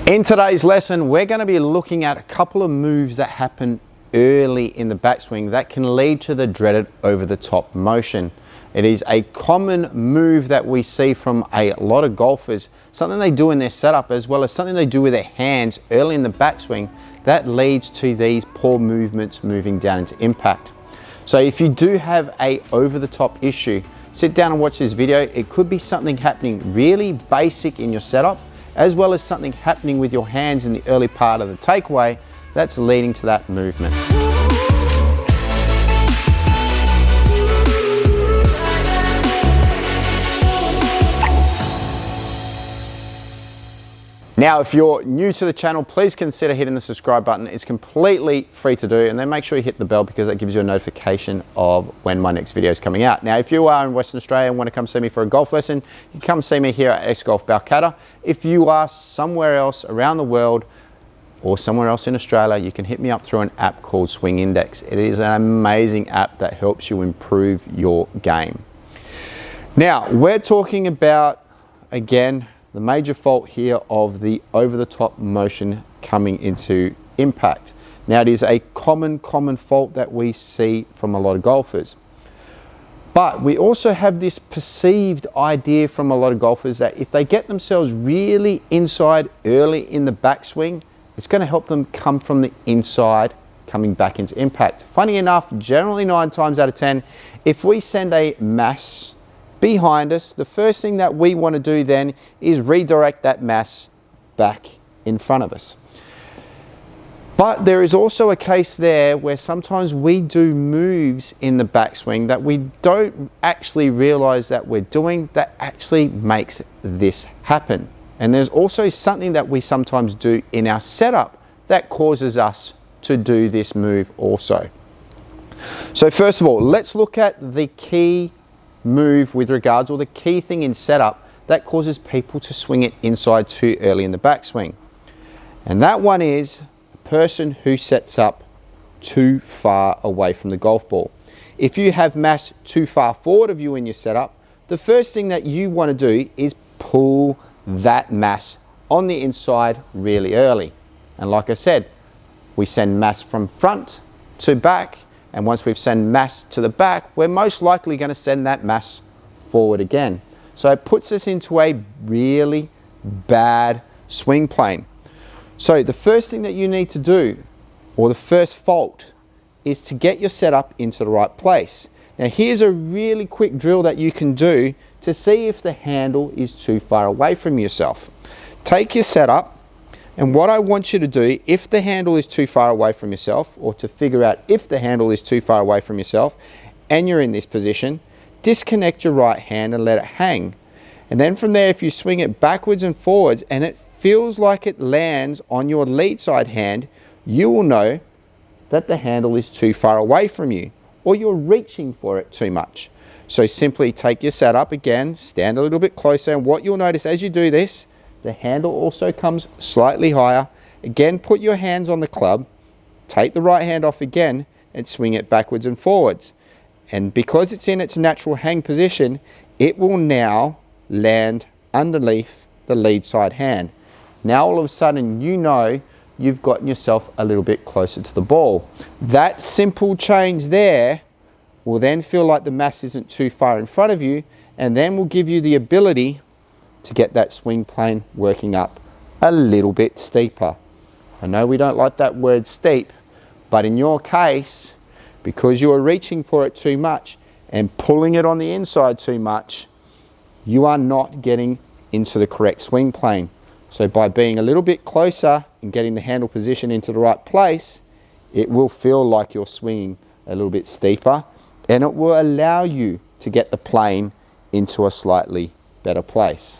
In today's lesson, we're going to be looking at a couple of moves that happen early in the backswing that can lead to the dreaded over-the-top motion. It is a common move that we see from a lot of golfers, something they do in their setup as well as something they do with their hands early in the backswing that leads to these poor movements moving down into impact. So if you do have a over-the-top issue, sit down and watch this video. It could be something happening really basic in your setup, as well as something happening with your hands in the early part of the takeaway that's leading to that movement. Now, if you're new to the channel, please consider hitting the subscribe button. It's completely free to do, and then make sure you hit the bell because that gives you a notification of when my next video is coming out. Now, if you are in Western Australia and want to come see me for a golf lesson, you can come see me here at X Golf Balcatta. If you are somewhere else around the world or somewhere else in Australia, you can hit me up through an app called Swing Index. It is an amazing app that helps you improve your game. Now, we're talking about, again, the major fault here of the over-the-top motion coming into impact. Now, it is a common fault that we see from a lot of golfers. But we also have this perceived idea from a lot of golfers that if they get themselves really inside early in the backswing, it's going to help them come from the inside coming back into impact. Funny enough, generally 9 times out of 10, if we send a mass behind us, the first thing that we want to do then is redirect that mass back in front of us. But there is also a case there where sometimes we do moves in the backswing that we don't actually realize that we're doing that actually makes this happen. And there's also something that we sometimes do in our setup that causes us to do this move also. So first of all, let's look at the key move with regards, or the key thing in setup that causes people to swing it inside too early in the backswing. And that one is a person who sets up too far away from the golf ball. If you have mass too far forward of you in your setup, the first thing that you want to do is pull that mass on the inside really early. And like I said, we send mass from front to back. And once we've sent mass to the back, we're most likely going to send that mass forward again. So it puts us into a really bad swing plane. So the first thing that you need to do, or the first fault, is to get your setup into the right place. Now here's a really quick drill that you can do to see if the handle is too far away from yourself. Take your setup, and what I want you to do, if the handle is too far away from yourself, or to figure out if the handle is too far away from yourself, and you're in this position, disconnect your right hand and let it hang. And then from there, if you swing it backwards and forwards, and it feels like it lands on your lead side hand, you will know that the handle is too far away from you, or you're reaching for it too much. So simply take your setup again, stand a little bit closer, and what you'll notice as you do this, the handle also comes slightly higher. Again, put your hands on the club, take the right hand off again, and swing it backwards and forwards. And because it's in its natural hang position, it will now land underneath the lead side hand. Now all of a sudden you know you've gotten yourself a little bit closer to the ball. That simple change there will then feel like the mass isn't too far in front of you, and then will give you the ability to get that swing plane working up a little bit steeper. I know we don't like that word steep, but in your case, because you are reaching for it too much and pulling it on the inside too much, you are not getting into the correct swing plane. So by being a little bit closer and getting the handle position into the right place, it will feel like you're swinging a little bit steeper, and it will allow you to get the plane into a slightly better place.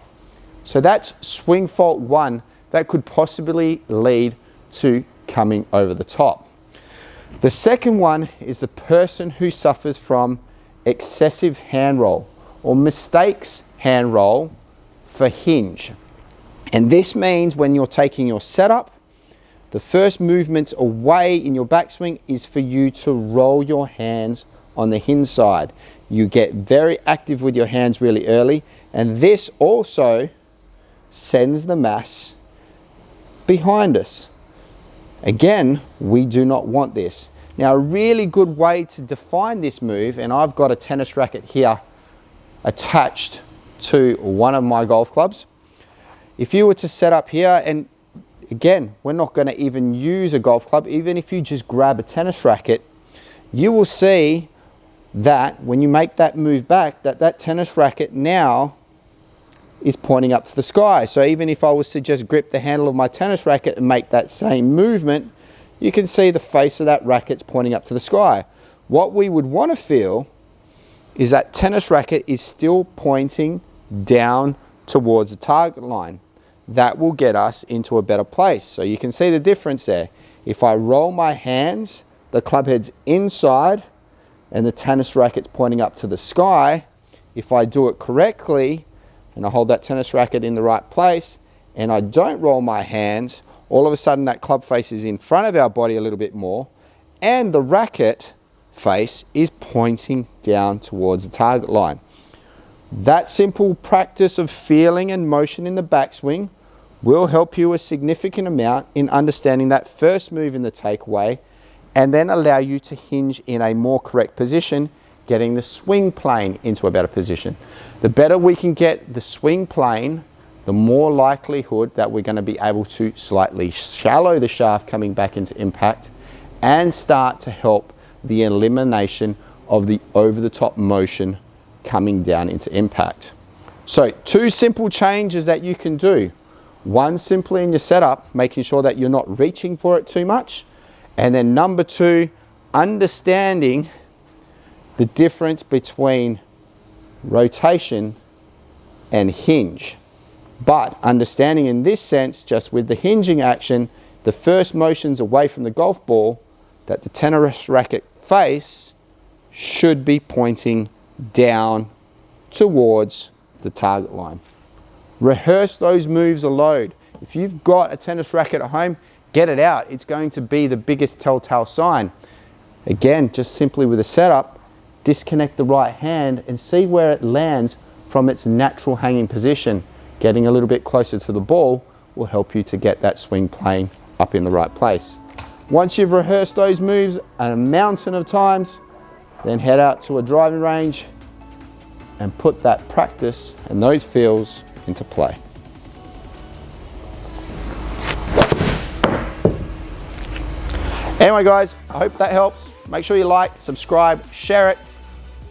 So that's swing fault 1 that could possibly lead to coming over the top. The second one is the person who suffers from excessive hand roll, or mistakes hand roll for hinge. And this means when you're taking your setup, the first movements away in your backswing is for you to roll your hands on the hinge side. You get very active with your hands really early, and this also sends the mass behind us. Again, we do not want this. Now, a really good way to define this move, and I've got a tennis racket here attached to one of my golf clubs. If you were to set up here, and again, we're not going to even use a golf club, even if you just grab a tennis racket, you will see that when you make that move back, that tennis racket now is pointing up to the sky. So even if I was to just grip the handle of my tennis racket and make that same movement, you can see the face of that racket's pointing up to the sky. What we would want to feel is that tennis racket is still pointing down towards the target line. That will get us into a better place. So you can see the difference there. If I roll my hands, the club head's inside and the tennis racket's pointing up to the sky. If I do it correctly and I hold that tennis racket in the right place and I don't roll my hands, all of a sudden that club face is in front of our body a little bit more and the racket face is pointing down towards the target line. That simple practice of feeling and motion in the backswing will help you a significant amount in understanding that first move in the takeaway and then allow you to hinge in a more correct position, getting the swing plane into a better position. The better we can get the swing plane, the more likelihood that we're going to be able to slightly shallow the shaft coming back into impact and start to help the elimination of the over-the-top motion coming down into impact. So 2 simple changes that you can do. One, simply in your setup, making sure that you're not reaching for it too much. And then number 2, understanding the difference between rotation and hinge. But understanding in this sense, just with the hinging action, the first motion's away from the golf ball, that the tennis racket face should be pointing down towards the target line. Rehearse those moves a load. If you've got a tennis racket at home, get it out. It's going to be the biggest telltale sign. Again, just simply with a setup, disconnect the right hand and see where it lands from its natural hanging position. Getting a little bit closer to the ball will help you to get that swing plane up in the right place. Once you've rehearsed those moves a mountain of times, then head out to a driving range and put that practice and those feels into play. Anyway guys, I hope that helps. Make sure you like, subscribe, share it,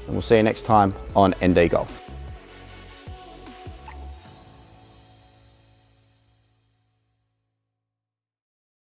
and we'll see you next time on ND Golf.